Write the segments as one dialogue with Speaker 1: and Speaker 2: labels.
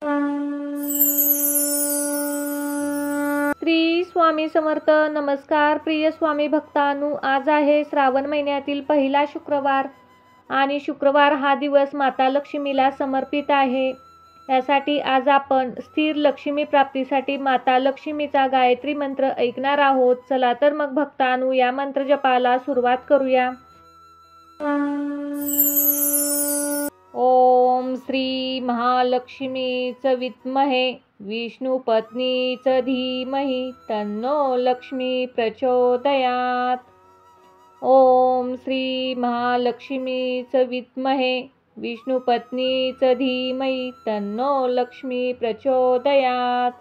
Speaker 1: श्री स्वामी समर्थ. नमस्कार प्रिय स्वामी भक्तांनो, आज आहे श्रावण महिन्यातील पहिला शुक्रवार आणि शुक्रवार हा दिवस माता लक्ष्मीला समर्पित आहे. यासाठी आज आपण स्थिर लक्ष्मी प्राप्तीसाठी माता लक्ष्मीचा गायत्री मंत्र ऐकणार आहोत. चला तर मग भक्तांनो, या मंत्र जपाला सुरुवात करूया. ओम श्री महालक्ष्मीच विद्महे विष्णुपत्नीच धीमहि तन्नो लक्ष्मी प्रचोदयात्. ओम श्री महालक्ष्मीच विद्महे विष्णुपत्नीच धीमहि तन्नो लक्ष्मी प्रचोदयात्.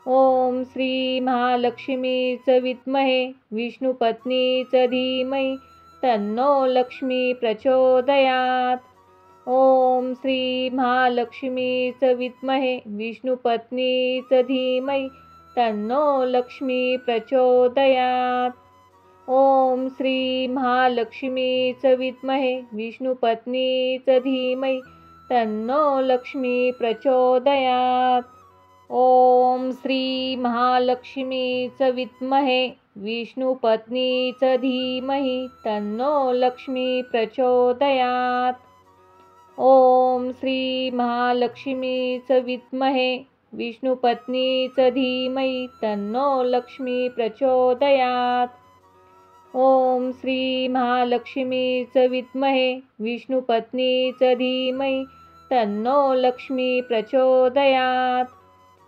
Speaker 1: ओम श्री महालक्ष्मीच विद्महे विष्णुपत्नीच धीमहि तन्नो लक्ष्मी प्रचोदयात्. ओम श्री महालक्ष्मीच विद्महे विष्णुपत्नीच धीमहि तन्नो लक्ष्मी प्रचोदयात्. ओम श्री महालक्ष्मीच विद्महे विष्णुपत्नीच धीमहि तन्नो लक्ष्मी प्रचोदयात्. ओम श्री महालक्ष्मीच विद्महे विष्णुपत्नीच धीमहि तन्नो लक्ष्मी प्रचोदयात्. ओम श्री महालक्ष्मीच विद्महे विष्णुपत्नीच धीमहि तन्नो लक्ष्मी प्रचोदयात्. ओम श्री महालक्ष्मीच विद्महे विष्णुपत्नीच धीमहि तन्नो लक्ष्मी प्रचोदयात्.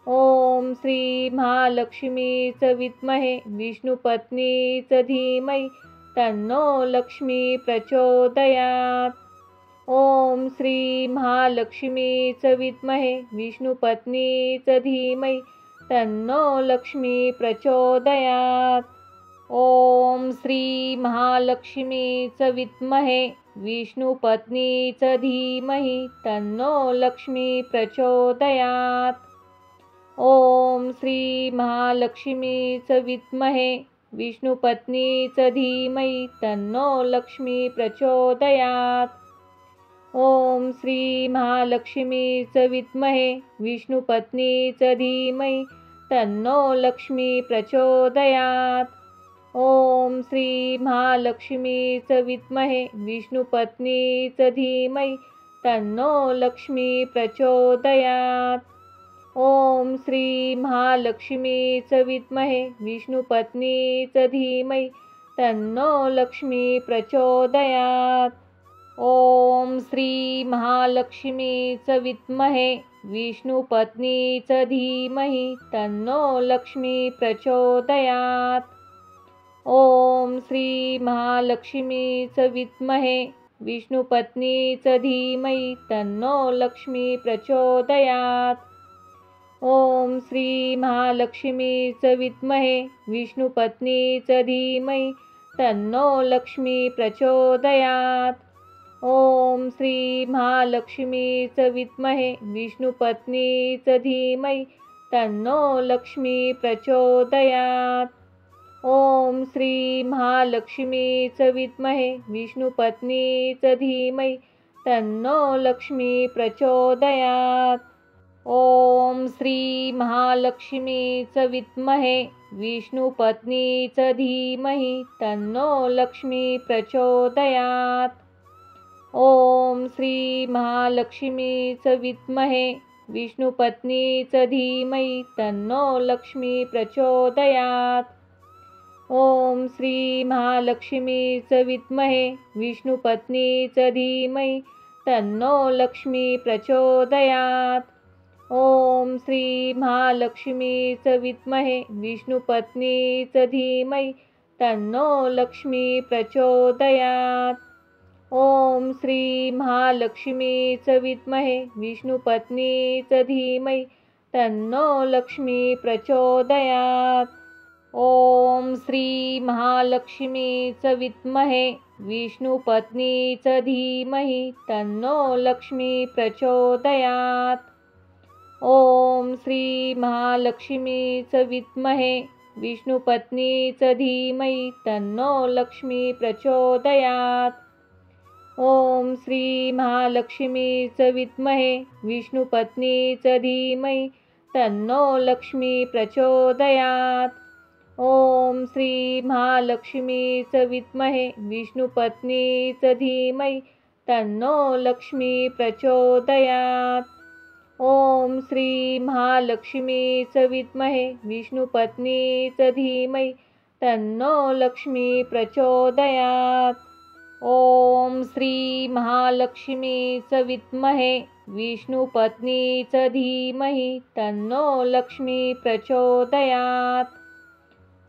Speaker 1: ओम श्री महालक्ष्मीच विद्महे विष्णुपत्नीच धीमहि तन्नो लक्ष्मी प्रचोदयात्. ओम श्री महालक्ष्मीच विद्महे विष्णुपत्नीच धीमहि तन्नो लक्ष्मी प्रचोदयात्. ओम श्री महालक्ष्मीच विद्महे विष्णुपत्नीच धीमहि तन्नो लक्ष्मी प्रचोदयात्. ओम श्री महालक्ष्मीच विद्महे विष्णुपत्नीच धीमहि तन्नो लक्ष्मी प्रचोदयात्. ओम श्री महालक्ष्मीच विद्महे विष्णुपत्नीच धीमहि तन्नो लक्ष्मी प्रचोदयात्. ओम श्री महालक्ष्मीच विद्महे विष्णुपत्नीच धीमहि तन्नो लक्ष्मी प्रचोदयात्. ओम श्री महालक्ष्मीच विद्महे विष्णुपत्नीच धीमहि तन्नो लक्ष्मी प्रचोदयात्. ओम श्री महालक्ष्मीच विद्महे विष्णुपत्नीच धीमहि तन्नो लक्ष्मी प्रचोदयात्. ओम श्री महालक्ष्मीच विद्महे विष्णुपत्नीच धीमहि तन्नो लक्ष्मी प्रचोदयात्. ओम श्री महालक्ष्मीच विद्महे विष्णुपत्नीच धीमहि तन्नो लक्ष्मी प्रचोदयात्. ओम श्री महालक्ष्मीच विद्महे विष्णुपत्नीच धीमहि तन्नो लक्ष्मी प्रचोदयात्. ओम श्री महालक्ष्मीच विद्महे विष्णुपत्नीच धीमहि तन्नो लक्ष्मी प्रचोदयात्. ओम श्री महालक्ष्मीच विद्महे विष्णुपत्नीच धीमहि तन्नो लक्ष्मी प्रचोदयात्. ओम श्री महालक्ष्मीच विद्महे विष्णुपत्नीच धीमहि तन्नो लक्ष्मी प्रचोदयात्. ओम श्री महालक्ष्मीच विद्महे विष्णुपत्नीच धीमहि तन्नो लक्ष्मी प्रचोदयात्. ओम श्री महालक्ष्मीच विद्महे विष्णुपत्नीच धीमहि तन्नो लक्ष्मी प्रचोदयात्. ओम श्री महालक्ष्मीच विद्महे विष्णुपत्नीच धीमहि तन्नो लक्ष्मी प्रचोदयात्. ओम श्री महालक्ष्मीच विद्महे विष्णुपत्नीच धीमहि तन्नो लक्ष्मी प्रचोदयात्. ओम श्री महालक्ष्मीच विद्महे विष्णुपत्नीच धीमहि तन्नो लक्ष्मी प्रचोदयात्. ओम श्री महालक्ष्मीच विद्महे विष्णुपत्नीच धीमहि तन्नो लक्ष्मी प्रचोदयात्। ओम श्री महालक्ष्मीच विद्महे विष्णुपत्नीच धीमहि तन्नो लक्ष्मी प्रचोदयात्। ओम श्री महालक्ष्मीच विद्महे विष्णुपत्नीच धीमहि तन्नो लक्ष्मी प्रचोदयात्। ओम श्री महालक्ष्मीच विद्महे विष्णुपत्नीच धीमहि तन्नो लक्ष्मी प्रचोदयात्।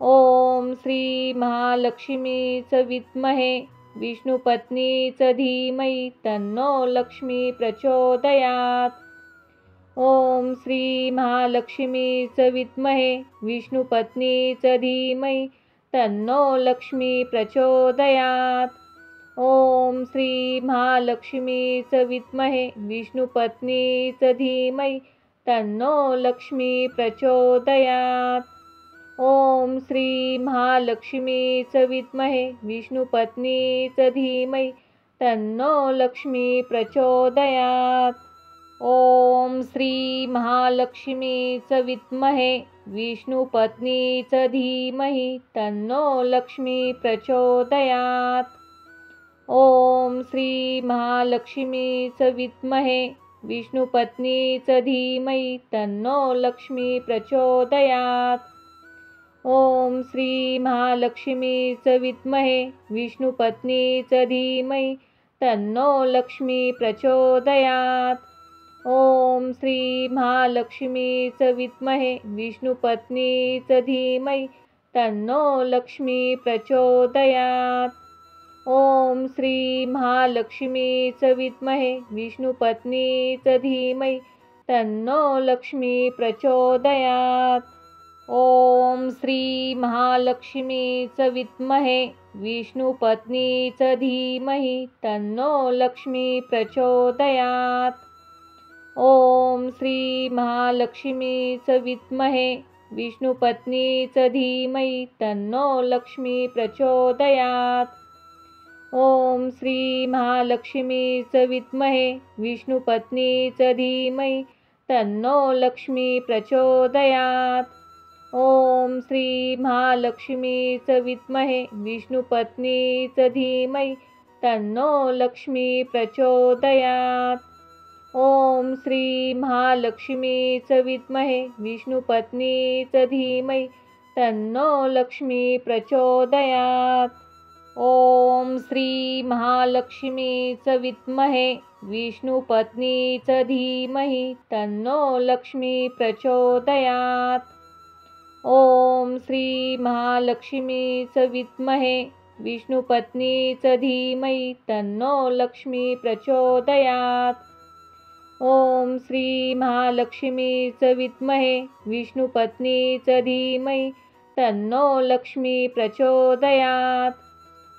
Speaker 1: ओम श्री महालक्ष्मीच विद्महे विष्णुपत्नीच धीमहि तन्नो लक्ष्मी प्रचोदयात्। ओम श्री महालक्ष्मीच विद्महे विष्णुपत्नीच धीमहि तन्नो लक्ष्मी प्रचोदयात्। ओम श्री महालक्ष्मीच विद्महे विष्णुपत्नीच धीमहि तन्नो लक्ष्मी प्रचोदयात्। ओम श्री महालक्ष्मीच विद्महे विष्णुपत्नीच धीमहि तन्नो लक्ष्मी प्रचोदयात्। ओम श्री महालक्ष्मीच विद्महे विष्णुपत्नीच धीमहि तन्नो लक्ष्मी प्रचोदयात्। ओम श्री महालक्ष्मीच विद्महे विष्णुपत्नीच धीमहि तन्नो लक्ष्मी प्रचोदयात्। ओम श्री महालक्ष्मीच विद्महे विष्णुपत्नीच धीमहि तन्नो लक्ष्मी प्रचोदयात्। ओम श्री महालक्ष्मीच विद्महे विष्णुपत्नीच धीमहि तन्नो लक्ष्मी प्रचोदयात्। ओम श्री महालक्ष्मीच विद्महे विष्णुपत्नीच धीमहि तन्नो लक्ष्मी प्रचोदयात्। ओम श्री महालक्ष्मीच विद्महे विष्णुपत्नीच धीमहि तन्नो लक्ष्मी प्रचोदयात्। ओम श्री महालक्ष्मीच विद्महे विष्णुपत्नीच धीमहि तन्नो लक्ष्मी प्रचोदयात्। ओम श्री महालक्ष्मीच विद्महे विष्णुपत्नीच धीमहि तन्नो लक्ष्मी प्रचोदयात्। ओम श्री महालक्ष्मीच विद्महे विष्णुपत्नीच धीमहि तन्नो लक्ष्मी प्रचोदयात्। ओम श्री महालक्ष्मीच विद्महे विष्णुपत्नीच धीमहि तन्नो लक्ष्मी प्रचोदयात्। ओम श्री महालक्ष्मीच विद्महे विष्णुपत्नीच धीमहि तन्नो लक्ष्मी प्रचोदयात्। ओम श्री महालक्ष्मीच विद्महे विष्णुपत्नीच धीमहि तन्नो लक्ष्मी प्रचोदयात्। ओम श्री महालक्ष्मीच विद्महे विष्णुपत्नीच धीमहि तन्नो लक्ष्मी प्रचोदयात्।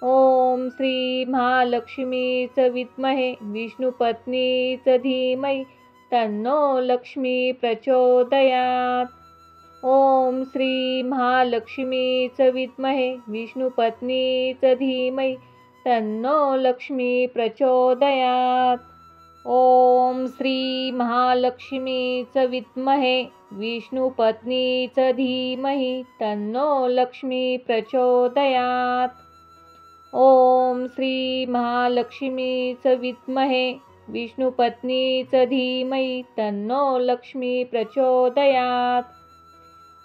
Speaker 1: ओम श्री महालक्ष्मीच विद्महे विष्णुपत्नीच धीमहि तन्नो लक्ष्मी प्रचोदयात्। ओम श्री महालक्ष्मीच विद्महे विष्णुपत्नीच धीमहि तन्नो लक्ष्मी प्रचोदयात्। ओम श्री महालक्ष्मीच विद्महे विष्णुपत्नीच धीमहि तन्नो लक्ष्मी प्रचोदयात्। ओम श्री महालक्ष्मीच विद्महे विष्णुपत्नीच धीमहि तन्नो लक्ष्मी प्रचोदयात्।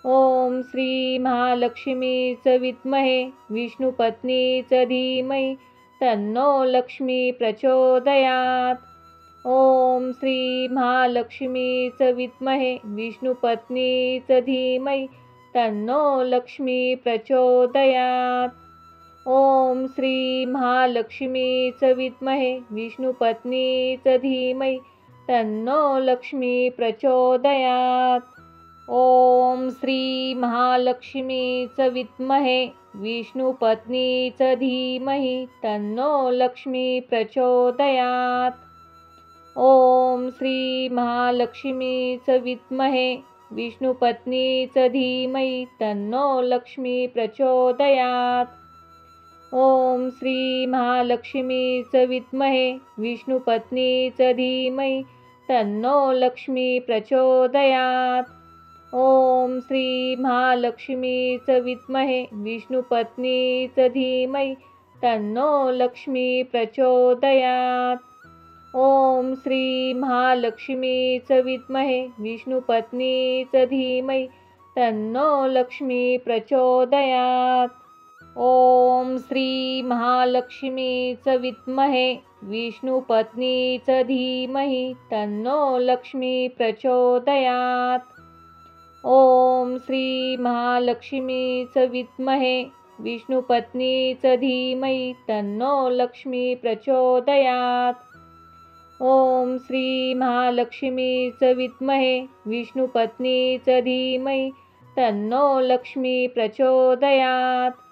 Speaker 1: ओम श्री महालक्ष्मीच विद्महे विष्णुपत्नीच धीमहि तन्नो लक्ष्मी प्रचोदयात्। ओम श्री महालक्ष्मीच विद्महे विष्णुपत्नीच धीमहि तन्नो लक्ष्मी प्रचोदयात्। ओम श्री महालक्ष्मीच विद्महे विष्णुपत्नीच धीमहि तन्नो लक्ष्मी प्रचोदयात्। ओम श्री महालक्ष्मीच विद्महे विष्णुपत्नीच धीमहि तन्नो लक्ष्मी प्रचोदयात्। ओम श्री महालक्ष्मीच विद्महे विष्णुपत्नीच धीमहि तन्नो लक्ष्मी प्रचोदयात्। ओम श्री महालक्ष्मीच विद्महे विष्णुपत्नीच धीमहि तन्नो लक्ष्मी प्रचोदयात्। ओम श्री महालक्ष्मीच विद्महे विष्णुपत्नीच धीमहि तन्नो लक्ष्मी प्रचोदयात्। ओम श्री महालक्ष्मीच विद्महे विष्णुपत्नीच धीमहि तन्नो लक्ष्मी प्रचोदयात्। ओम श्री महालक्ष्मीच विद्महे विष्णुपत्नीच धीमहि तन्नो लक्ष्मी प्रचोदयात्। ओम श्री महालक्ष्मीच विद्महे विष्णुपत्नीच धीमहि तन्नो लक्ष्मी प्रचोदयात्। ओम श्री महालक्ष्मीच विद्महे विष्णुपत्नीच धीमहि तन्नो लक्ष्मी प्रचोदयात्।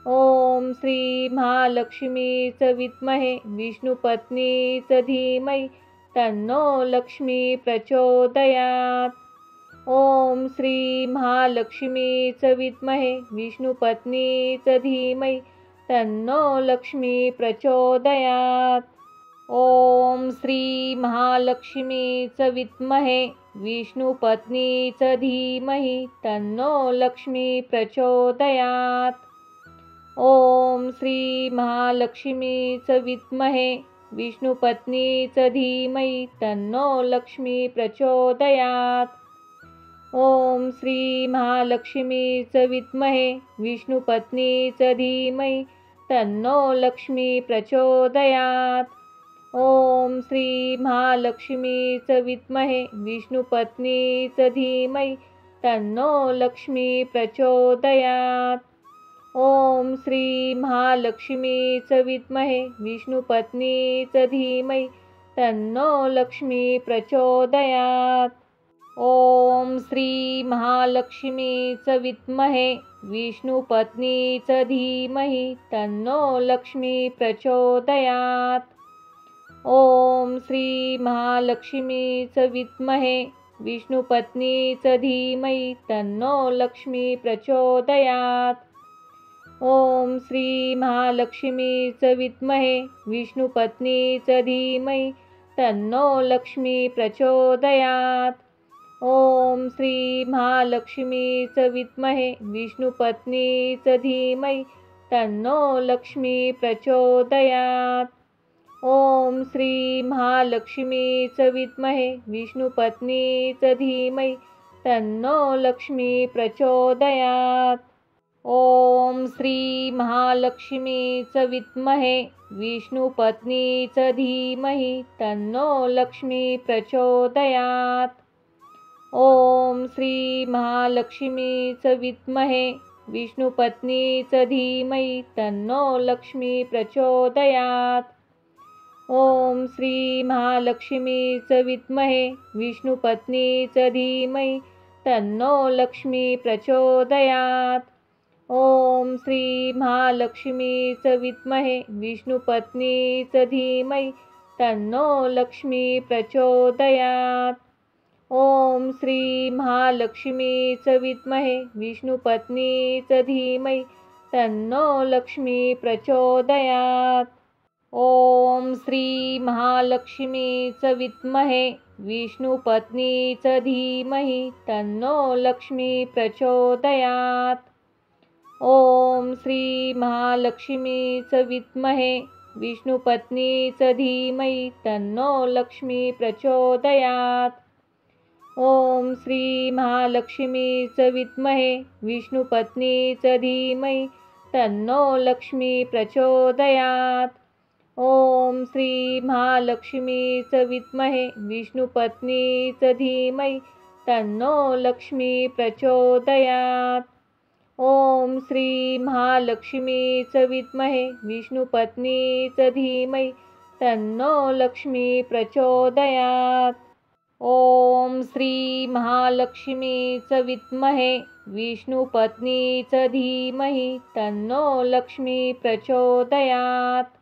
Speaker 1: ओम श्री महालक्ष्मीच विद्महे विष्णुपत्नीच धीमहि तन्नो लक्ष्मी प्रचोदयात्। ओम श्री महालक्ष्मीच विद्महे विष्णुपत्नीच धीमहि तन्नो लक्ष्मी प्रचोदयात्। ओम श्री महालक्ष्मीच विद्महे विष्णुपत्नीच धीमहि तन्नो लक्ष्मी प्रचोदयात्। ओम श्री महालक्ष्मीच विद्महे विष्णुपत्नीच धीमहि तन्नो लक्ष्मी प्रचोदयात्। ओम श्री महालक्ष्मीच विद्महे विष्णुपत्नीच धीमहि तन्नो लक्ष्मी प्रचोदयात्। ओम श्री महालक्ष्मीच विद्महे विष्णुपत्नीच धीमहि तन्नो लक्ष्मी प्रचोदयात्। ओम श्री महालक्ष्मीच विद्महे विष्णुपत्नीच धीमहि तन्नो लक्ष्मी प्रचोदयात्। ओम श्री महालक्ष्मीच विद्महे विष्णुपत्नीच धीमहि तन्नो लक्ष्मी प्रचोदयात्। ओम श्री महालक्ष्मीच विद्महे विष्णुपत्नीच धीमहि तन्नो लक्ष्मी प्रचोदयात्। ओम श्री महालक्ष्मीच विद्महे विष्णुपत्नीच धीमहि तन्नो लक्ष्मी प्रचोदयात्। ओम श्री महालक्ष्मीच विद्महे विष्णुपत्नीच धीमहि तन्नो लक्ष्मी प्रचोदयात्। ओम श्री महालक्ष्मीच विद्महे विष्णुपत्नीच धीमहि तन्नो लक्ष्मी प्रचोदयात्। ओम श्री महालक्ष्मीच विद्महे विष्णुपत्नीच धीमहि तन्नो लक्ष्मी प्रचोदयात्। ओम श्री महालक्ष्मीच विद्महे विष्णुपत्नीच धीमहि तन्नो लक्ष्मी प्रचोदयात्। ओम श्री महालक्ष्मीच विद्महे विष्णुपत्नीच धीमहि तन्नो लक्ष्मी प्रचोदयात्। ओम श्री महालक्ष्मीच विद्महे विष्णुपत्नीच धीमहि तन्नो लक्ष्मी प्रचोदयात्। ओम श्री महालक्ष्मीच विद्महे विष्णुपत्नीच धीमहि तन्नो लक्ष्मी प्रचोदयात्। ओम श्री महालक्ष्मीच विद्महे विष्णुपत्नीच धीमहि तन्नो लक्ष्मी प्रचोदयात्। ओम श्री महालक्ष्मीच विद्महे विष्णुपत्नीच धीमहि तन्नो लक्ष्मी प्रचोदयात्। ओम श्री महालक्ष्मीच विद्महे विष्णुपत्नीच धीमहि तन्नो लक्ष्मी प्रचोदयात्। ओम श्री महालक्ष्मीच विद्महे विष्णुपत्नीच धीमहि तन्नो लक्ष्मी प्रचोदयात्। ओम श्री महालक्ष्मीच विद्महे विष्णुपत्नीच धीमहि तन्नो लक्ष्मी प्रचोदयात्। ओम श्री महालक्ष्मीच विद्महे विष्णुपत्नीच धीमहि तन्नो लक्ष्मी प्रचोदयात्।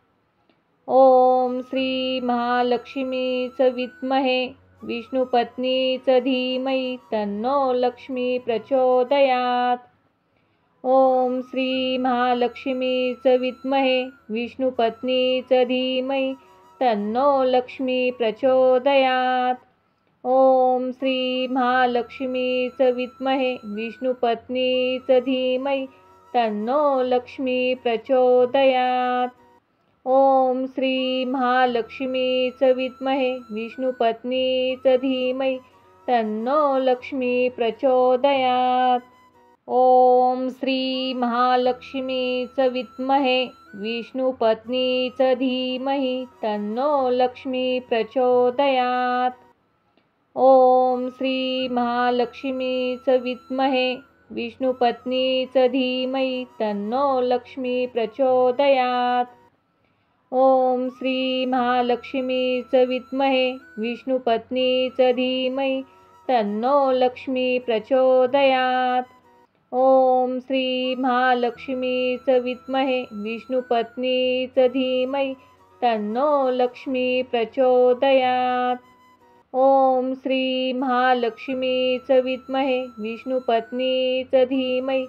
Speaker 1: ओम श्री महालक्ष्मीच विद्महे विष्णुपत्नीच धीमहि तन्नो लक्ष्मी प्रचोदयात्। ओम श्री महालक्ष्मीच विद्महे विष्णुपत्नीच धीमहि तन्नो लक्ष्मी प्रचोदयात्। ओम श्री महालक्ष्मीच विद्महे विष्णुपत्नीच धीमहि तन्नो लक्ष्मी प्रचोदयात्। ओम श्री महालक्ष्मीच विद्महे विष्णुपत्नीच धीमहि तन्नो लक्ष्मी प्रचोदयात्। ओम श्री महालक्ष्मीच विद्महे विष्णुपत्नीच धीमहि तन्नो लक्ष्मी प्रचोदयात्। ओम श्री महालक्ष्मीच विद्महे विष्णुपत्नीच धीमहि तन्नो लक्ष्मी प्रचोदयात्। ओम श्री महालक्ष्मीच विद्महे विष्णुपत्नीच धीमहि तन्नो लक्ष्मी प्रचोदयात्। ओम श्री महालक्ष्मीच विद्महे विष्णुपत्नीच धीमहि तन्नो लक्ष्मी प्रचोदयात्। ओम श्री महालक्ष्मीच विद्महे विष्णुपत्नीच धीमहि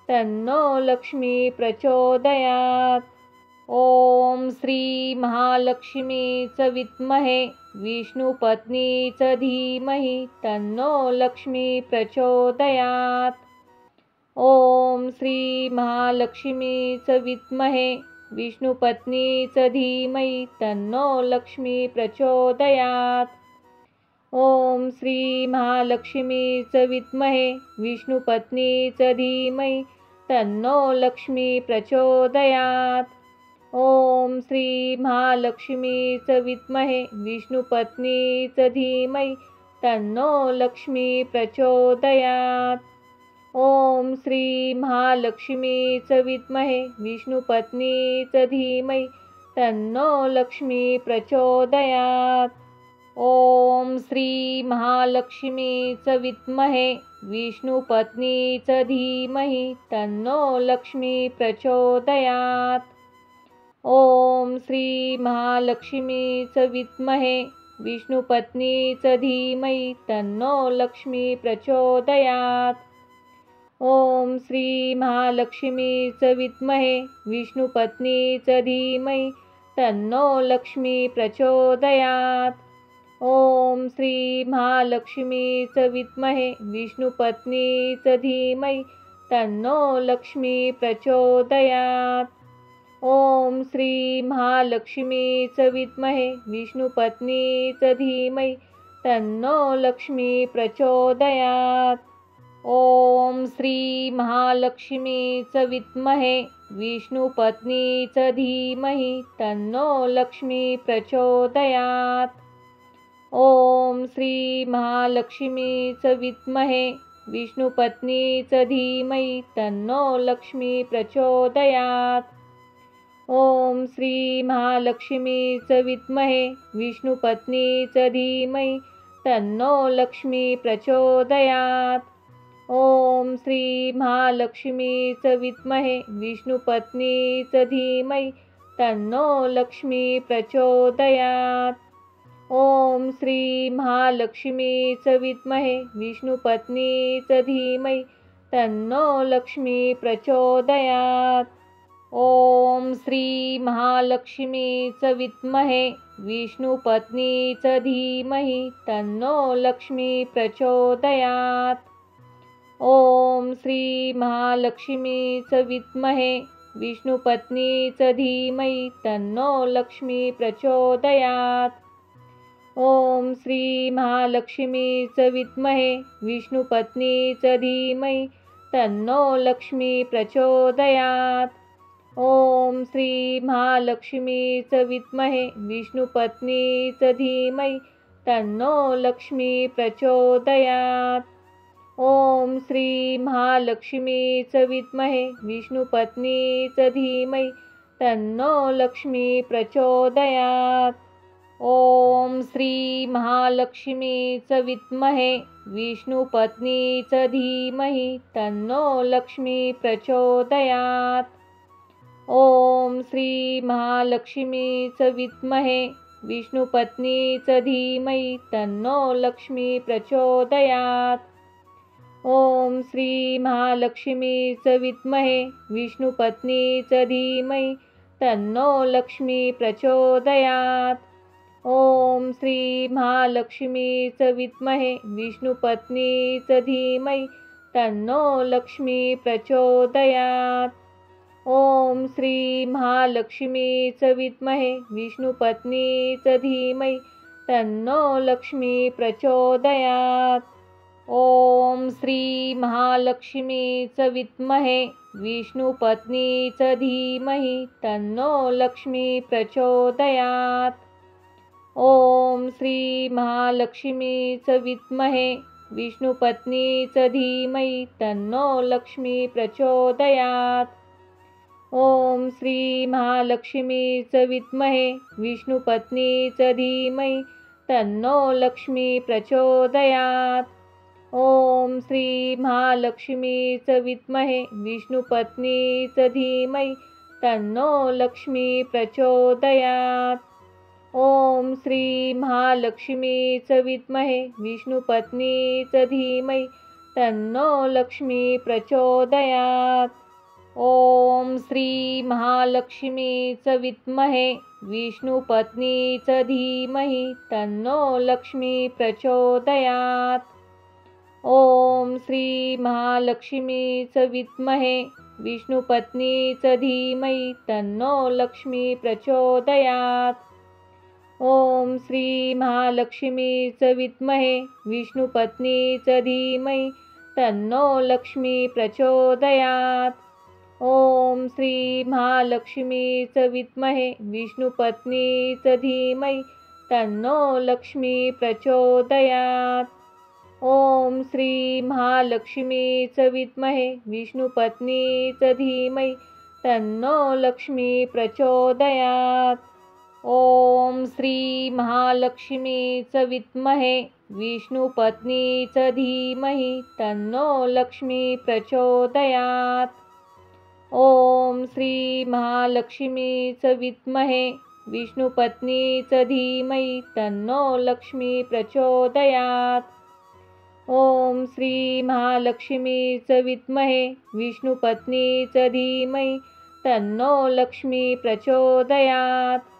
Speaker 1: तन्नो लक्ष्मी प्रचोदयात्। ओम श्री महालक्ष्मीच विद्महे विष्णुपत्नीच धीमहि तन्नो लक्ष्मी प्रचोदयात्। ओम श्री महालक्ष्मीच विद्महे विष्णुपत्नीच धीमहि तन्नो लक्ष्मी प्रचोदयात्। ओम श्री महालक्ष्मीच विद्महे विष्णुपत्नीच धीमहि तन्नो लक्ष्मी प्रचोदयात्। ओम श्री महालक्ष्मीच विद्महे विष्णुपत्नीच धीमहि तन्नो लक्ष्मी प्रचोदयात्। ओम श्री महालक्ष्मीच विद्महे विष्णुपत्नीच धीमहि तन्नो लक्ष्मी प्रचोदयात्। ओम श्री महालक्ष्मीच विद्महे विष्णुपत्नीच धीमहि तन्नो लक्ष्मी प्रचोदयात्। ओम श्री महालक्ष्मीच विद्महे विष्णुपत्नीच धीमहि तन्नो लक्ष्मी प्रचोदयात्। ओम श्री महालक्ष्मीच विद्महे विष्णुपत्नीच धीमहि तन्नो लक्ष्मी प्रचोदयात्। ओम श्री महालक्ष्मीच विद्महे विष्णुपत्नीच धीमहि तन्नो लक्ष्मी प्रचोदयात्। ओम श्री महालक्ष्मीच विद्महे विष्णुपत्नीच धीमहि तन्नो लक्ष्मी प्रचोदयात्। ओम श्री महालक्ष्मीच विद्महे विष्णुपत्नीच धीमहि तन्नो लक्ष्मी प्रचोदयात्। ओम श्री महालक्ष्मीच विद्महे विष्णुपत्नीच धीमहि तन्नो लक्ष्मी प्रचोदयात्। ओम श्री महालक्ष्मीच विद्महे विष्णुपत्नीच धीमहि तन्नो लक्ष्मी प्रचोदयात्। ओम श्री महालक्ष्मीच विद्महे विष्णुपत्नीच धीमहि तन्नो लक्ष्मी प्रचोदयात्। ओम श्री महालक्ष्मीच विद्महे विष्णुपत्नीच धीमहि तन्नो लक्ष्मी प्रचोदयात्। ओम श्री महालक्ष्मीच विद्महे विष्णुपत्नीच धीमहि तन्नो लक्ष्मी प्रचोदयात्। ओम श्री महालक्ष्मीच विद्महे विष्णुपत्नीच धीमहि तन्नो लक्ष्मी प्रचोदयात्। ओम श्री महालक्ष्मीच विद्महे विष्णुपत्नीच धीमहि तन्नो लक्ष्मी प्रचोदयात्। ओम श्री महालक्ष्मीच विद्महे विष्णुपत्नीच धीमहि तन्नो लक्ष्मी प्रचोदयात्। ओम श्री महालक्ष्मीच विद्महे विष्णुपत्नीच धीमहि तन्नो लक्ष्मी प्रचोदयात्। ओम श्री महालक्ष्मीच विद्महे विष्णुपत्नीच धीमहि तन्नो लक्ष्मी प्रचोदयात्। ओम श्री महालक्ष्मीच विद्महे विष्णुपत्नीच धीमहि तन्नो लक्ष्मी प्रचोदयात्। ओम श्री महालक्ष्मीच विद्महे विष्णुपत्नीच धीमहि तन्नो लक्ष्मी प्रचोदयात्। ओम श्री महालक्ष्मीच विद्महे विष्णुपत्नीच धीमहि तन्नो लक्ष्मी प्रचोदयात्। ओम श्री महालक्ष्मीच विद्महे विष्णुपत्नीच धीमहि तन्नो लक्ष्मी प्रचोदयात्। ओम श्री महालक्ष्मीच विद्महे विष्णुपत्नीच धीमहि तन्नो लक्ष्मी प्रचोदयात्। ओम श्री महालक्ष्मीच विद्महे विष्णुपत्नीच धीमहि तन्नो लक्ष्मी प्रचोदयात्। ओम श्री महालक्ष्मीच विद्महे विष्णुपत्नीच धीमहि तन्नो लक्ष्मी प्रचोदयात्। ओम श्री महालक्ष्मीच विद्महे विष्णुपत्नीच धीमहि तन्नो लक्ष्मी प्रचोदयात्। ओम श्री महालक्ष्मीच विद्महे विष्णुपत्नीच धीमहि तन्नो लक्ष्मी प्रचोदयात्। ओम श्री महालक्ष्मीच विद्महे विष्णुपत्नीच धीमहि तन्नो लक्ष्मी प्रचोदयात्। ओम श्री महालक्ष्मीच विद्महे विष्णुपत्नीच धीमहि तन्नो लक्ष्मी प्रचोदयात्। ओम श्री महालक्ष्मीच विद्महे विष्णुपत्नीच धीमहि तन्नो लक्ष्मी प्रचोदयात्। ओम श्री महालक्ष्मीच विद्महे विष्णुपत्नीच धीमहि तन्नो लक्ष्मी प्रचोदयात्। ओम श्री महालक्ष्मीच विद्महे विष्णुपत्नीच धीमहि तन्नो लक्ष्मी प्रचोदयात्। ओम श्री महालक्ष्मीच विद्महे विष्णुपत्नीच धीमहि तन्नो लक्ष्मी प्रचोदयात्। ओम श्री महालक्ष्मीच विद्महे विष्णुपत्नीच धीमहि तन्नो लक्ष्मी प्रचोदयात्। ओम श्री महालक्ष्मीच विद्महे विष्णुपत्नीच धीमहि तन्नो लक्ष्मी प्रचोदयात्।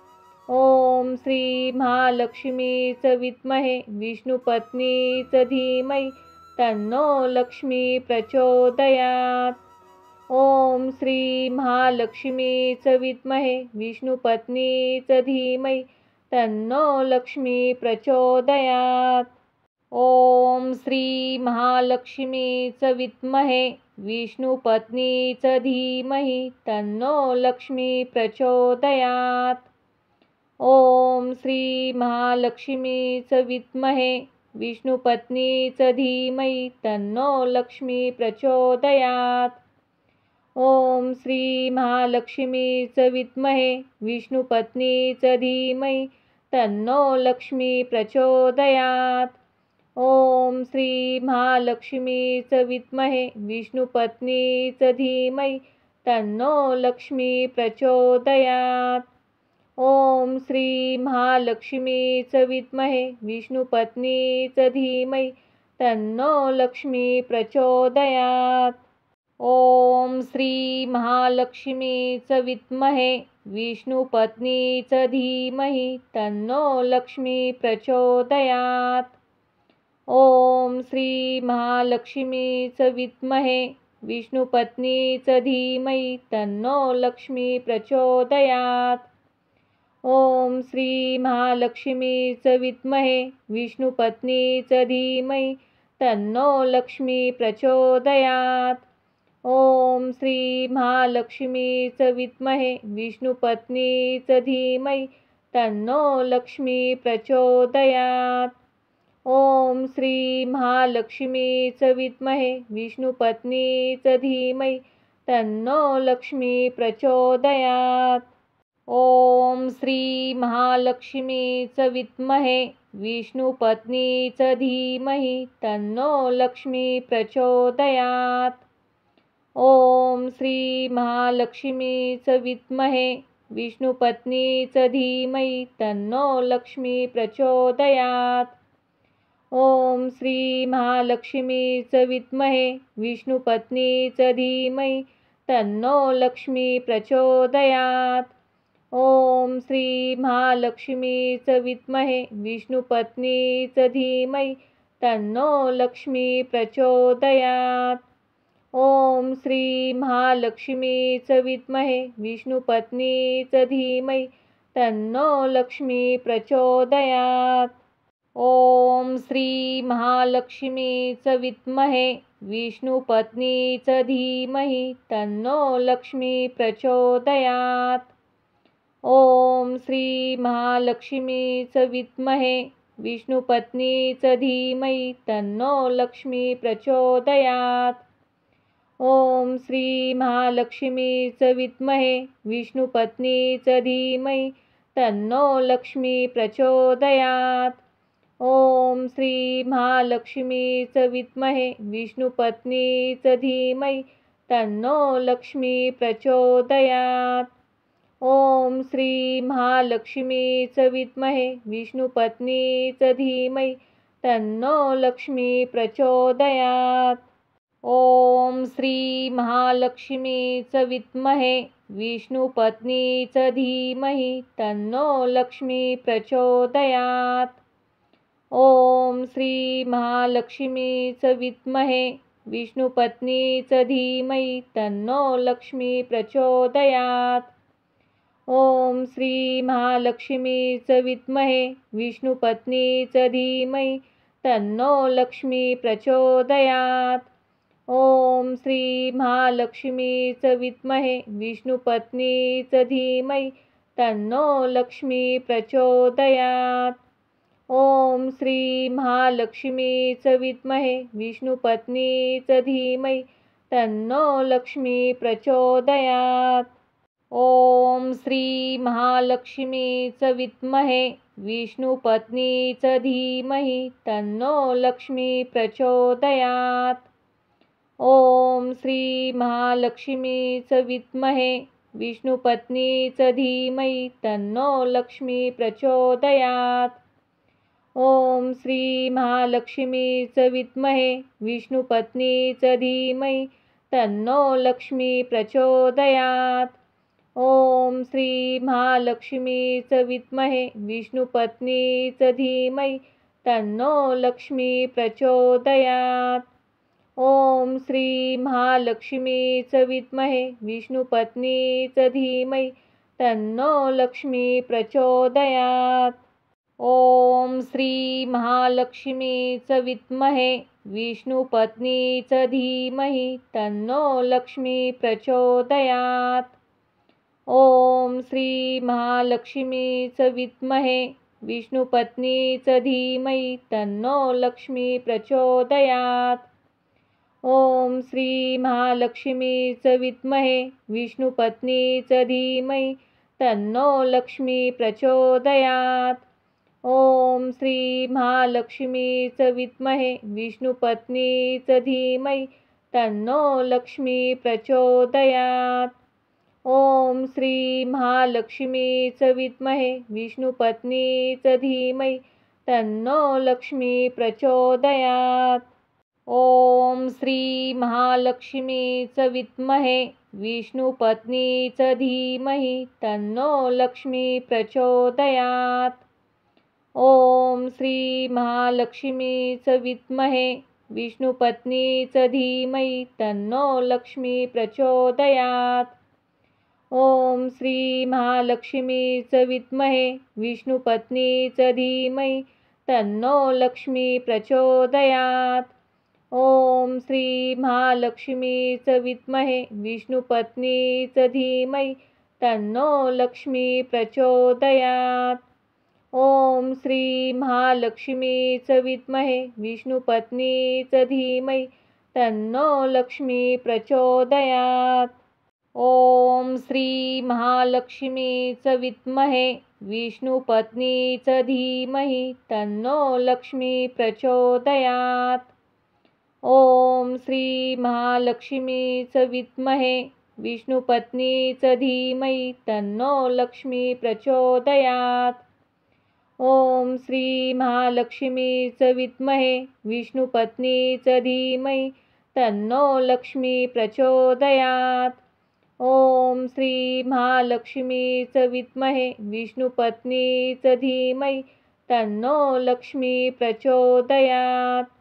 Speaker 1: ओम श्री महालक्ष्मीच विद्महे विष्णुपत्नीच धीमहि तन्नो लक्ष्मी प्रचोदयात्। ओम श्री महालक्ष्मीच विद्महे विष्णुपत्नीच धीमहि तन्नो लक्ष्मी प्रचोदयात्। ओम श्री महालक्ष्मीच विद्महे विष्णुपत्नीच धीमहि तन्नो लक्ष्मी प्रचोदयात्। ओम श्री महालक्ष्मीच विद्महे विष्णुपत्नीच धीमहि तन्नो लक्ष्मी प्रचोदयात्। ओम श्री महालक्ष्मीच विद्महे विष्णुपत्नीच धीमहि तन्नो लक्ष्मी प्रचोदयात्। ओम श्री महालक्ष्मीच विद्महे विष्णुपत्नीच धीमहि तन्नो लक्ष्मी प्रचोदयात्। ओम श्री महालक्ष्मीच विद्महे विष्णुपत्नीच धीमहि तन्नो लक्ष्मी प्रचोदयात्। ओम श्री महालक्ष्मीच विद्महे विष्णुपत्नीच धीमहि तन्नो लक्ष्मी प्रचोदयात्। ओम श्री महालक्ष्मीच विद्महे विष्णुपत्नीच धीमहि तन्नो लक्ष्मी प्रचोदयात्। ओम श्री महालक्ष्मीच विद्महे विष्णुपत्नीच धीमहि तन्नो लक्ष्मी प्रचोदयात्। ओम श्री महालक्ष्मीच विद्महे विष्णुपत्नीच धीमहि तन्नो लक्ष्मी प्रचोदयात्। ओम श्री महालक्ष्मीच विद्महे विष्णुपत्नीच धीमहि तन्नो लक्ष्मी प्रचोदयात्। ओम श्री महालक्ष्मीच विद्महे विष्णुपत्नीच धीमहि तन्नो लक्ष्मी प्रचोदयात्। ओम श्री महालक्ष्मीच विद्महे विष्णुपत्नीच धीमहि तन्नो लक्ष्मी प्रचोदयात्। ओम श्री महालक्ष्मीच विद्महे विष्णुपत्नीच धीमहि तन्नो लक्ष्मी प्रचोदयात्। ओम श्री महालक्ष्मीच विद्महे विष्णुपत्नीच धीमहि तन्नो लक्ष्मी प्रचोदयात्। ओम श्री महालक्ष्मीच विद्महे विष्णुपत्नीच धीमहि तन्नो लक्ष्मी प्रचोदयात्। ओम श्री महालक्ष्मीच विद्महे विष्णुपत्नीच धीमहि तन्नो लक्ष्मी प्रचोदयात्। ओम श्री महालक्ष्मीच विद्महे विष्णुपत्नीच धीमहि तन्नो लक्ष्मी प्रचोदयात्। ओम श्री महालक्ष्मीच विद्महे विष्णुपत्नीच धीमहि तन्नो लक्ष्मी प्रचोदयात्। ओम श्री महालक्ष्मीच विद्महे विष्णुपत्नीच धीमहि तन्नो लक्ष्मी प्रचोदयात्। ओम श्री महालक्ष्मीच विद्महे विष्णुपत्नीच धीमहि तन्नो लक्ष्मी प्रचोदयात्। ओम श्री महालक्ष्मीच विद्महे विष्णुपत्नीच धीमहि तन्नो लक्ष्मी प्रचोदयात्। ओम श्री महालक्ष्मीच विद्महे विष्णुपत्नीच धीमहि तन्नो लक्ष्मी प्रचोदयात्। ओम श्री महालक्ष्मीच विद्महे विष्णुपत्नीच धीमहि तन्नो लक्ष्मी प्रचोदयात्। ओम श्री महालक्ष्मीच विद्महे विष्णुपत्नीच धीमहि तन्नो लक्ष्मी प्रचोदयात्। ओम श्री महालक्ष्मीच विद्महे विष्णुपत्नीच धीमहि तन्नो लक्ष्मी प्रचोदयात्। ओम श्री महालक्ष्मीच विद्महे विष्णुपत्नीच धीमहि तन्नो लक्ष्मी प्रचोदयात्। ओम श्री महालक्ष्मीच विद्महे विष्णुपत्नीच धीमहि तन्नो लक्ष्मी प्रचोदयात्। ओम श्री महालक्ष्मीच विद्महे विष्णुपत्नीच धीमहि तन्नो लक्ष्मी प्रचोदयात्। ओम श्री महालक्ष्मीच विद्महे विष्णुपत्नीच धीमहि तन्नो लक्ष्मी प्रचोदयात्। ओम श्री महालक्ष्मीच विद्महे विष्णुपत्नीच धीमहि तन्नो लक्ष्मी प्रचोदयात्। ओम श्री महालक्ष्मीच विद्महे विष्णुपत्नीच धीमहि तन्नो लक्ष्मी प्रचोदयात्। ओम श्री महालक्ष्मीच विद्महे विष्णुपत्नीच धीमहि तन्नो लक्ष्मी प्रचोदयात्। ओम श्री महालक्ष्मीच विद्महे विष्णुपत्नीच धीमहि तन्नो लक्ष्मी प्रचोदयात्। ओम श्री महालक्ष्मीच विद्महे विष्णुपत्नीच धीमहि तन्नो लक्ष्मी प्रचोदयात्। ओम श्री महालक्ष्मीच विद्महे विष्णुपत्नीच धीमहि तन्नो लक्ष्मी प्रचोदयात्। ओम श्री महालक्ष्मीच विद्महे विष्णुपत्नीच धीमहि तन्नो लक्ष्मी प्रचोदयात्। ओम श्री महालक्ष्मीच विद्महे विष्णुपत्नीच धीमहि तन्नो लक्ष्मी प्रचोदयात्। ओम श्री महालक्ष्मीच विद्महे विष्णुपत्नीच धीमहि तन्नो लक्ष्मी प्रचोदयात्। ओम श्री महालक्ष्मीच विद्महे विष्णुपत्नीच धीमहि तन्नो लक्ष्मी प्रचोदयात्। ओम श्री महालक्ष्मीच विद्महे विष्णुपत्नीच धीमहि तन्नो लक्ष्मी प्रचोदयात्। ओम श्री महालक्ष्मीच विद्महे विष्णुपत्नीच धीमहि तन्नो लक्ष्मी प्रचोदयात्। ओम श्री महालक्ष्मीच विद्महे विष्णुपत्नीच धीमहि तन्नो लक्ष्मी प्रचोदयात्। ओम श्री महालक्ष्मीच विद्महे विष्णुपत्नीच धीमहि तन्नो लक्ष्मी प्रचोदयात्। ओम श्री महालक्ष्मीच विद्महे विष्णुपत्नीच धीमहि तन्नो लक्ष्मी प्रचोदयात्।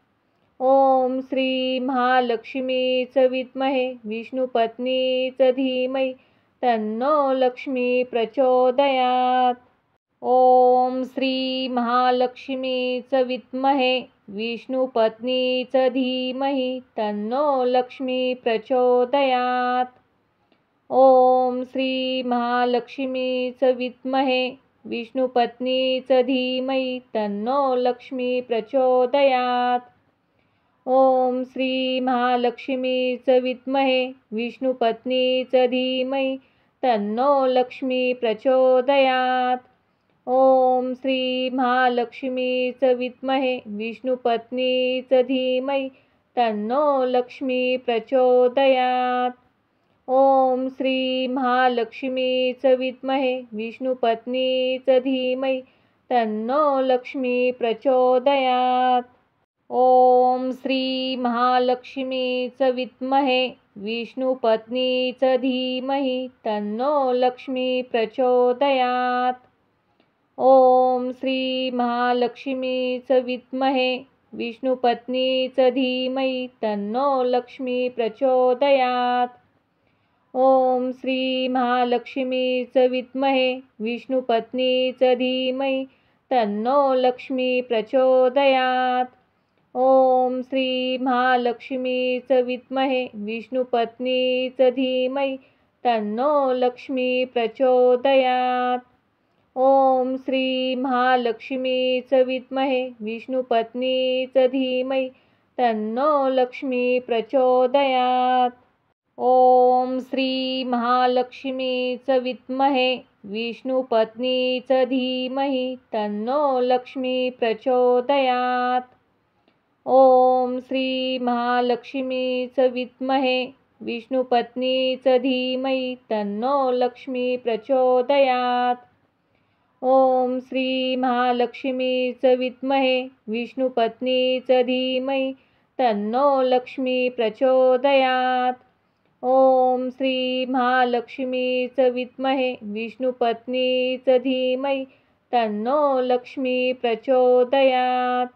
Speaker 1: ओम श्री महालक्ष्मीच विद्महे विष्णुपत्नीच धीमहि तन्नो लक्ष्मी प्रचोदयात्। ओम श्री महालक्ष्मीच विद्महे विष्णुपत्नीच धीमहि तन्नो लक्ष्मी प्रचोदयात्। ओम श्री महालक्ष्मीच विद्महे विष्णुपत्नीच धीमहि तन्नो लक्ष्मी प्रचोदयात्। ओम श्री महालक्ष्मीच विद्महे विष्णुपत्नीच धीमहि तन्नो लक्ष्मी प्रचोदयात्। ओम श्री महालक्ष्मीच विद्महे विष्णुपत्नीच धीमहि तन्नो लक्ष्मी प्रचोदयात्। ओम श्री महालक्ष्मीच विद्महे विष्णुपत्नीच धीमहि तन्नो लक्ष्मी प्रचोदयात्। ओम श्री महालक्ष्मीच विद्महे विष्णुपत्नीच धीमहि तन्नो लक्ष्मी प्रचोदयात्। ओम श्री महालक्ष्मीच विद्महे विष्णुपत्नीच धीमहि तन्नो लक्ष्मी प्रचोदयात्। ओम श्री महालक्ष्मीच विद्महे विष्णुपत्नीच धीमहि तन्नो लक्ष्मी प्रचोदयात्। ओम श्री महालक्ष्मीच विद्महे विष्णुपत्नीच धीमहि तन्नो लक्ष्मी प्रचोदयात्। ओम श्री महालक्ष्मीच विद्महे विष्णुपत्नीच धीमहि तन्नो लक्ष्मी प्रचोदयात्। ओम श्री महालक्ष्मीच विद्महे विष्णुपत्नीच धीमहि तन्नो लक्ष्मी प्रचोदयात्। ओम श्री महालक्ष्मीच विद्महे विष्णुपत्नीच धीमहि तन्नो लक्ष्मी प्रचोदयात्। ओम श्री महालक्ष्मीच विद्महे विष्णुपत्नीच धीमहि तन्नो लक्ष्मी प्रचोदयात्। ओम श्री महालक्ष्मीच विद्महे विष्णुपत्नीच धीमहि तन्नो लक्ष्मी प्रचोदयात्।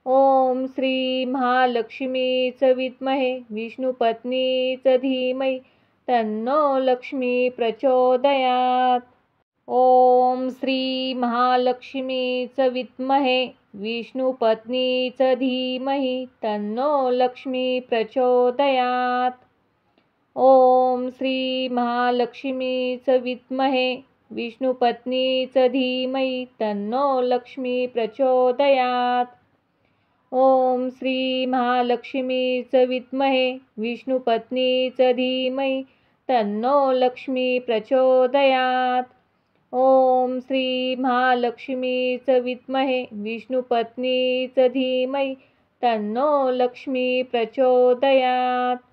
Speaker 1: ओम श्री महालक्ष्मीच विद्महे विष्णुपत्नीच धीमहि तन्नो लक्ष्मी प्रचोदयात्। ओम श्री महालक्ष्मीच विद्महे विष्णुपत्नीच धीमहि तन्नो लक्ष्मी प्रचोदयात्। ओम श्री महालक्ष्मीच विद्महे विष्णुपत्नीच धीमहि तन्नो लक्ष्मी प्रचोदयात्। ओम श्री महालक्ष्मीच विद्महे विष्णुपत्नीच धीमहि तन्नो लक्ष्मी प्रचोदयात्। ओम श्री महालक्ष्मीच विद्महे विष्णुपत्नीच धीमहि तन्नो लक्ष्मी प्रचोदयात्।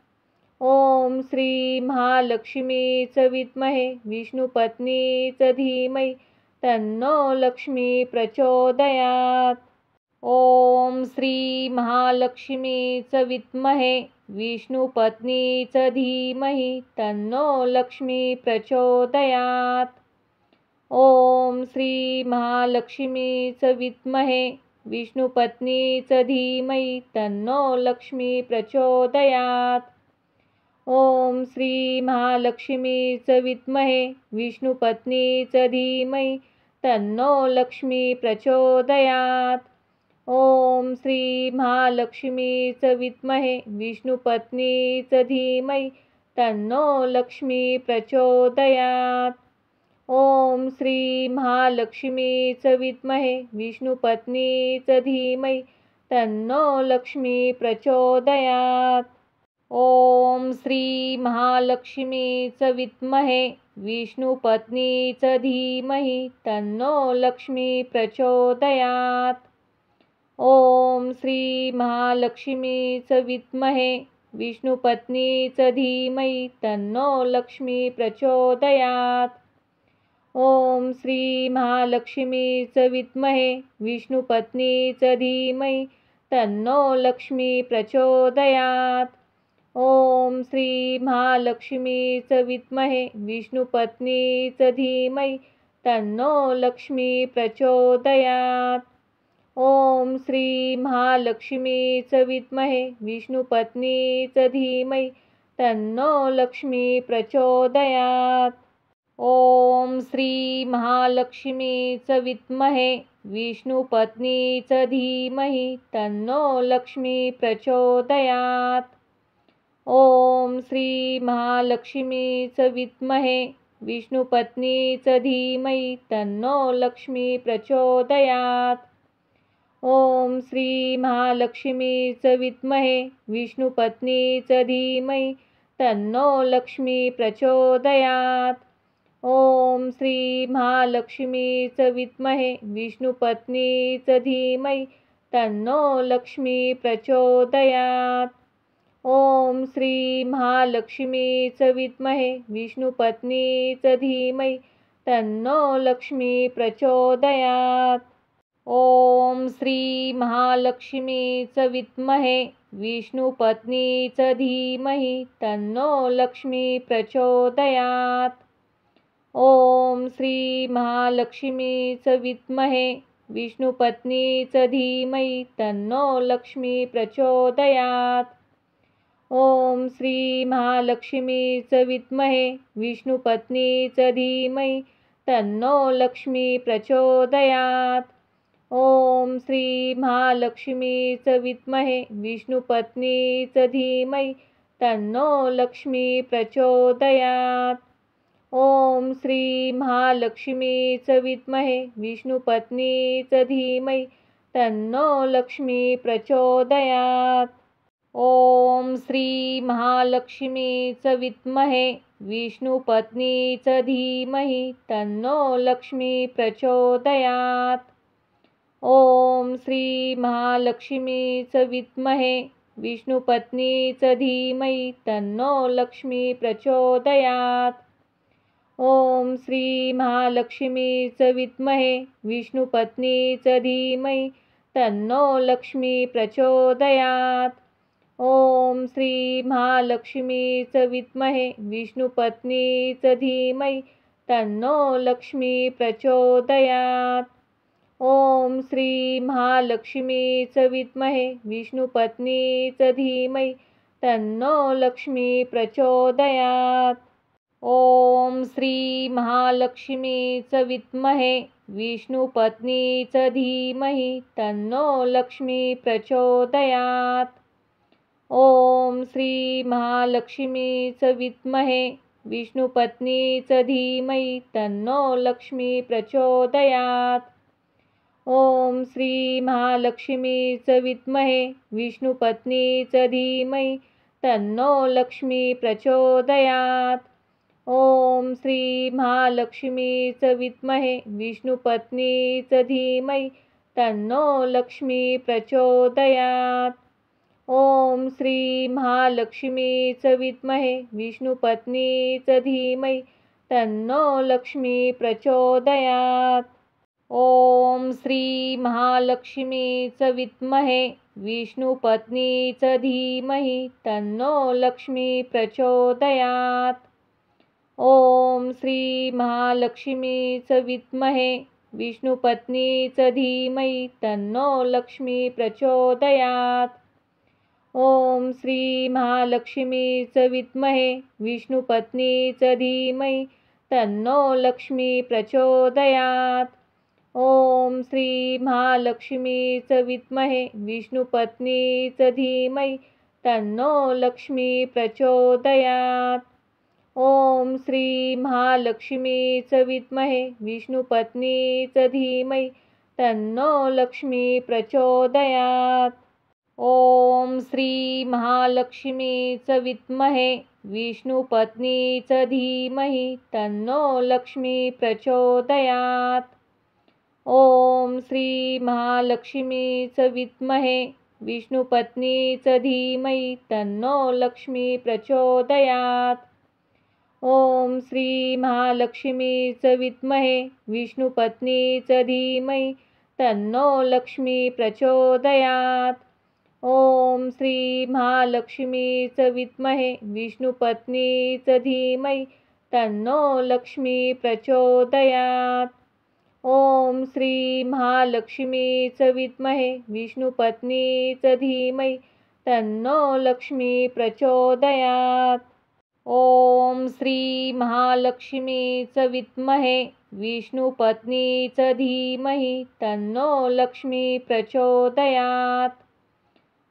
Speaker 1: ओम श्री महालक्ष्मीच विद्महे विष्णुपत्नीच धीमहि तन्नो लक्ष्मी प्रचोदयात्। ओम श्री महालक्ष्मीच विद्महे विष्णुपत्नीच धीमहि तन्नो लक्ष्मी प्रचोदयात्। ओम श्री महालक्ष्मीच विद्महे विष्णुपत्नीच धीमहि तन्नो लक्ष्मी प्रचोदयात्। ओम श्री महालक्ष्मीच विद्महे विष्णुपत्नीच धीमहि तन्नो लक्ष्मी प्रचोदयात्। ओम श्री महालक्ष्मीच विद्महे विष्णुपत्नीच धीमहि तन्नो लक्ष्मी प्रचोदयात्। ओम श्री महालक्ष्मीच विद्महे विष्णुपत्नीच धीमहि तन्नो लक्ष्मी प्रचोदयात्। ओम श्री महालक्ष्मीच विद्महे विष्णुपत्नीच धीमहि तन्नो लक्ष्मी प्रचोदयात्। ओम श्री महालक्ष्मीच विद्महे विष्णुपत्नीच धीमहि तन्नो लक्ष्मी प्रचोदयात्। ओम श्री महालक्ष्मीच विद्महे विष्णुपत्नीच धीमहि तन्नो लक्ष्मी प्रचोदयात्। ओम श्री महालक्ष्मीच विद्महे विष्णुपत्नीच धीमहि तन्नो लक्ष्मी प्रचोदयात्। ओम श्री महालक्ष्मीच विद्महे विष्णुपत्नीच धीमहि तन्नो लक्ष्मी प्रचोदयात्। ओम श्री महालक्ष्मीच विद्महे विष्णुपत्नीच धीमहि तन्नो लक्ष्मी प्रचोदयात्। ओम श्री महालक्ष्मीच विद्महे विष्णुपत्नीच धीमहि तन्नो लक्ष्मी प्रचोदयात्। ओम श्री महालक्ष्मीच विद्महे विष्णुपत्नीच धीमहि तन्नो लक्ष्मी प्रचोदयात्। ओम श्री महालक्ष्मीच विद्महे विष्णुपत्नीच धीमहि तन्नो लक्ष्मी प्रचोदयात्। ओम श्री महालक्ष्मीच विद्महे विष्णुपत्नीच धीमहि तन्नो लक्ष्मी प्रचोदयात्। ओम श्री महालक्ष्मीच विद्महे विष्णुपत्नीच धीमहि तन्नो लक्ष्मी प्रचोदयात्। ओम श्री महालक्ष्मीच विद्महे विष्णुपत्नीच धीमहि तन्नो लक्ष्मी प्रचोदयात्। ओम श्री महालक्ष्मीच विद्महे विष्णुपत्नीच धीमहि तन्नो लक्ष्मी प्रचोदयात्। ओम श्री महालक्ष्मीच विद्महे विष्णुपत्नीच धीमहि तन्नो लक्ष्मी प्रचोदयात्। ओम श्री महालक्ष्मीच विद्महे विष्णुपत्नीच धीमहि तन्नो लक्ष्मी प्रचोदयात्। ओम श्री महालक्ष्मीच विद्महे विष्णुपत्नीच धीमहि तन्नो लक्ष्मी प्रचोदयात्। ओम श्री महालक्ष्मीच विद्महे विष्णुपत्नीच धीमहि तन्नो लक्ष्मी प्रचोदयात्। ओम श्री महालक्ष्मीच विद्महे विष्णुपत्नीच धीमहि तन्नो लक्ष्मी प्रचोदयात्। ओम श्री महालक्ष्मीच विद्महे विष्णुपत्नीच धीमहि तन्नो लक्ष्मी प्रचोदयात्। ओम श्री महालक्ष्मीच विद्महे विष्णुपत्नीच धीमहि तन्नो लक्ष्मी प्रचोदयात्। ओम श्री महालक्ष्मीच विद्महे विष्णुपत्नीच धीमहि तन्नो लक्ष्मी प्रचोदयात्। ओम श्री महालक्ष्मीच विद्महे विष्णुपत्नीच धीमहि तन्नो लक्ष्मी प्रचोदयात्। ओम श्री महालक्ष्मीच विद्महे विष्णुपत्नीच धीमहि तन्नो लक्ष्मी प्रचोदयात्। ओम श्री महालक्ष्मीच विद्महे विष्णुपत्नीच धीमहि तन्नो लक्ष्मी प्रचोदयात्। ओम श्री महालक्ष्मीच विद्महे विष्णुपत्नीच धीमहि तन्नो लक्ष्मी प्रचोदयात्। ओम श्री महालक्ष्मीच विद्महे विष्णुपत्नीच धीमहि तन्नो लक्ष्मी प्रचोदयात्। ओम श्री महालक्ष्मीच विद्महे विष्णुपत्नीच धीमहि तन्नो लक्ष्मी प्रचोदयात्। ओम श्री महालक्ष्मीच विद्महे विष्णुपत्नीच धीमहि तन्नो लक्ष्मी प्रचोदयात्। ओम श्री महालक्ष्मीच विद्महे विष्णुपत्नीच धीमहि तन्नो लक्ष्मी प्रचोदयात्। ओम श्री महालक्ष्मीच विद्महे विष्णुपत्नीच धीमहि तन्नो लक्ष्मी प्रचोदयात्। ओम श्री महालक्ष्मीच विद्महे विष्णुपत्नीच धीमहि तन्नो लक्ष्मी प्रचोदयात्। ओम श्री महालक्ष्मीच विद्महे विष्णुपत्नीच धीमहि तन्नो लक्ष्मी प्रचोदयात्। ओम श्री महालक्ष्मीच विद्महे विष्णुपत्नीच धीमहि तन्नो लक्ष्मी प्रचोदयात्। ओम श्री महालक्ष्मीच विद्महे विष्णुपत्नीच धीमहि तन्नो लक्ष्मी प्रचोदयात्। ओम श्री महालक्ष्मीच विद्महे विष्णुपत्नीच धीमहि तन्नो लक्ष्मी प्रचोदयात्। ओम श्री महालक्ष्मीच विद्महे विष्णुपत्नीच धीमहि तन्नो लक्ष्मी प्रचोदयात्।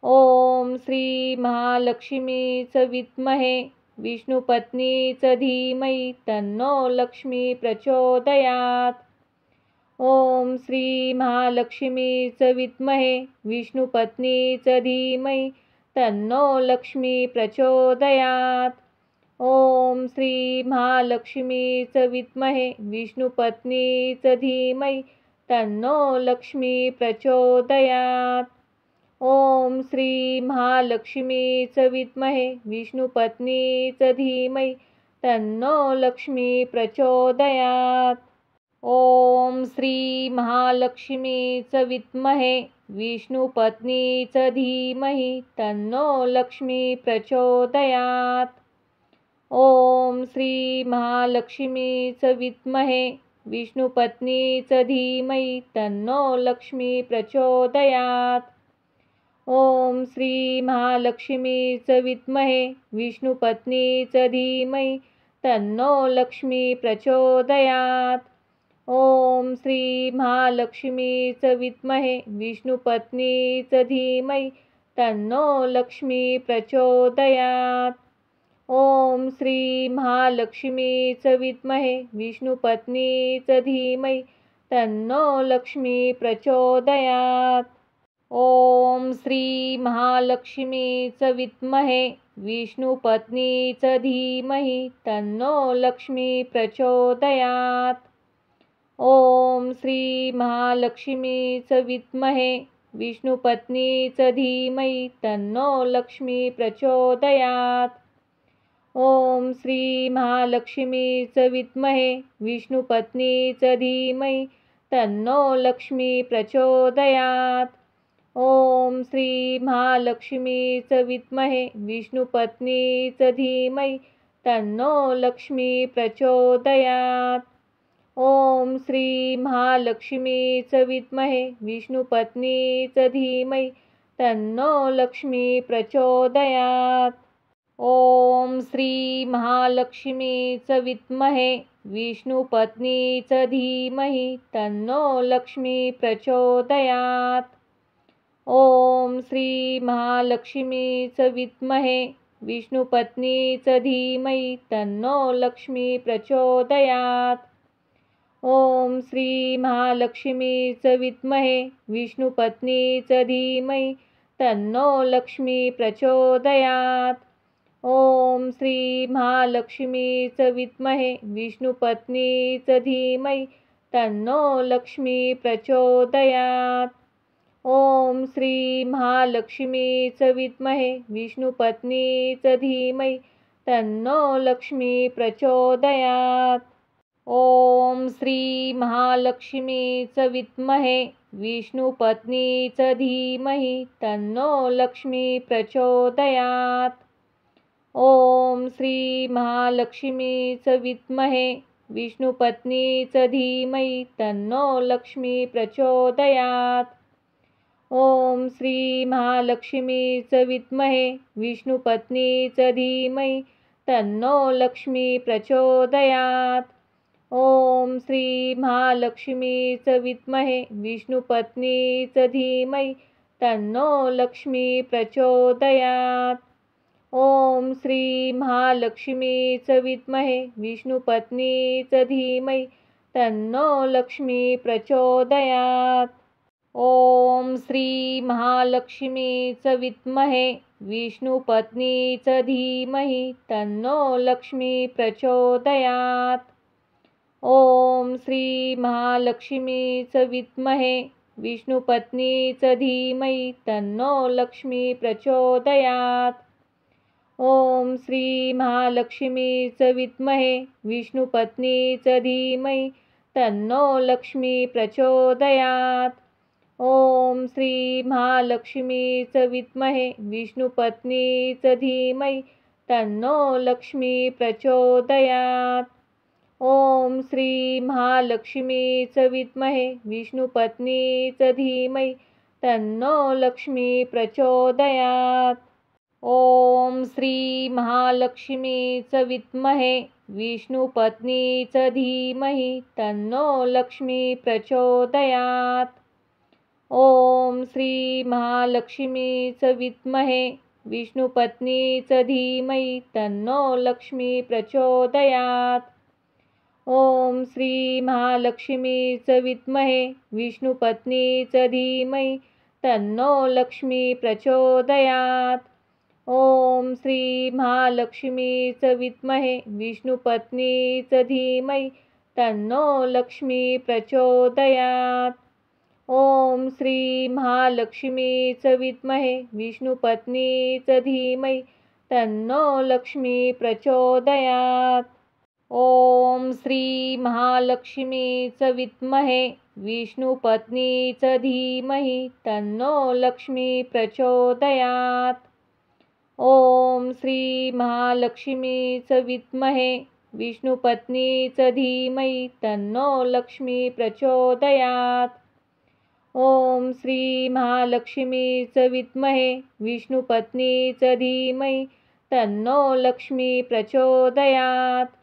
Speaker 1: ओम श्री महालक्ष्मीच विद्महे विष्णुपत्नीच धीमहि तन्नो लक्ष्मी प्रचोदयात्। ओम श्री महालक्ष्मीच विद्महे विष्णुपत्नीच धीमहि तन्नो लक्ष्मी प्रचोदयात्। ओम श्री महालक्ष्मीच विद्महे विष्णुपत्नीच धीमहि तन्नो लक्ष्मी प्रचोदयात्। ओम श्री महालक्ष्मीच विद्महे विष्णुपत्नीच धीमहि तन्नो लक्ष्मी प्रचोदयात्। ओम श्री महालक्ष्मीच विद्महे विष्णुपत्नीच धीमहि तन्नो लक्ष्मी प्रचोदयात्। ओम श्री महालक्ष्मीच विद्महे विष्णुपत्नीच धीमहि तन्नो लक्ष्मी प्रचोदयात्। ओम श्री महालक्ष्मीच विद्महे विष्णुपत्नीच धीमहि तन्नो लक्ष्मी प्रचोदयात्। ओम श्री महालक्ष्मीच विद्महे विष्णुपत्नीच धीमहि तन्नो लक्ष्मी प्रचोदयात्। ओम श्री महालक्ष्मीच विद्महे विष्णुपत्नीच धीमहि तन्नो लक्ष्मी प्रचोदयात्। ओम श्री महालक्ष्मीच विद्महे विष्णुपत्नीच धीमहि तन्नो लक्ष्मी प्रचोदयात्। ओम श्री महालक्ष्मीच विद्महे विष्णुपत्नीच धीमहि तन्नो लक्ष्मी प्रचोदयात्। ओम श्री महालक्ष्मीच विद्महे विष्णुपत्नीच धीमहि तन्नो लक्ष्मी प्रचोदयात्। ओम श्री महालक्ष्मीच विद्महे विष्णुपत्नीच धीमहि तन्नो लक्ष्मी प्रचोदयात्। ओम श्री महालक्ष्मीच विद्महे विष्णुपत्नीच धीमहि तन्नो लक्ष्मी प्रचोदयात्। ओम श्री महालक्ष्मीच विद्महे विष्णुपत्नीच धीमहि तन्नो लक्ष्मी प्रचोदयात्। ओम श्री महालक्ष्मीच विद्महे विष्णुपत्नीच धीमहि तन्नो लक्ष्मी प्रचोदयात्। ओम श्री महालक्ष्मीच विद्महे विष्णुपत्नीच धीमहि तन्नो लक्ष्मी प्रचोदयात्। ओम श्री महालक्ष्मीच विद्महे विष्णुपत्नीच धीमहि तन्नो लक्ष्मी प्रचोदयात्। ओम श्री महालक्ष्मीच विद्महे विष्णुपत्नीच धीमहि तन्नो लक्ष्मी प्रचोदयात्। ओम श्री महालक्ष्मीच विद्महे विष्णुपत्नीच धीमहि तन्नो लक्ष्मी प्रचोदयात्। ओम श्री महालक्ष्मीच विद्महे विष्णुपत्नीच धीमहि तन्नो लक्ष्मी प्रचोदयात्। ओम श्री महालक्ष्मीच विद्महे विष्णुपत्नीच धीमहि तन्नो लक्ष्मी प्रचोदयात्। ओम श्री महालक्ष्मीच विद्महे विष्णुपत्नीच धीमहि तन्नो लक्ष्मी प्रचोदयात्। ओम श्री महालक्ष्मीच विद्महे विष्णुपत्नीच धीमहि तन्नो लक्ष्मी प्रचोदयात्। ओम श्री महालक्ष्मीच विद्महे विष्णुपत्नीच धीमहि तन्नो लक्ष्मी प्रचोदयात्। ओम श्री महालक्ष्मीच विद्महे विष्णुपत्नीच धीमहि तन्नो लक्ष्मी प्रचोदयात्। ओम श्री महालक्ष्मीच विद्महे विष्णुपत्नीच धीमहि तन्नो लक्ष्मी प्रचोदयात्। ओम श्री महालक्ष्मीच विद्महे विष्णुपत्नीच धीमहि तन्नो लक्ष्मी प्रचोदयात्। ओम श्री महालक्ष्मीच विद्महे विष्णुपत्नीच धीमहि तन्नो लक्ष्मी प्रचोदयात्। ओम श्री महालक्ष्मीच विद्महे विष्णुपत्नीच धीमहि तन्नो लक्ष्मी प्रचोदयात्। ओम श्री महालक्ष्मीच विद्महे विष्णुपत्नीच धीमहि तन्नो लक्ष्मी प्रचोदयात्। ओम श्री महालक्ष्मीच विद्महे विष्णुपत्नीच धीमहि तन्नो लक्ष्मी प्रचोदयात्। ओम श्री महालक्ष्मीच विद्महे विष्णुपत्नीच धीमहि तन्नो लक्ष्मी प्रचोदयात्। ओम श्री महालक्ष्मीच विद्महे विष्णुपत्नीच धीमहि तन्नो लक्ष्मी प्रचोदयात्। ओम श्री महालक्ष्मीच विद्महे विष्णुपत्नीच धीमहि तन्नो लक्ष्मी प्रचोदयात्। ओम श्री महालक्ष्मीच विद्महे विष्णुपत्नीच धीमहि तन्नो लक्ष्मी प्रचोदयात्। ओम श्री महालक्ष्मीच विद्महे विष्णुपत्नीच धीमहि तन्नो लक्ष्मी प्रचोदयात्।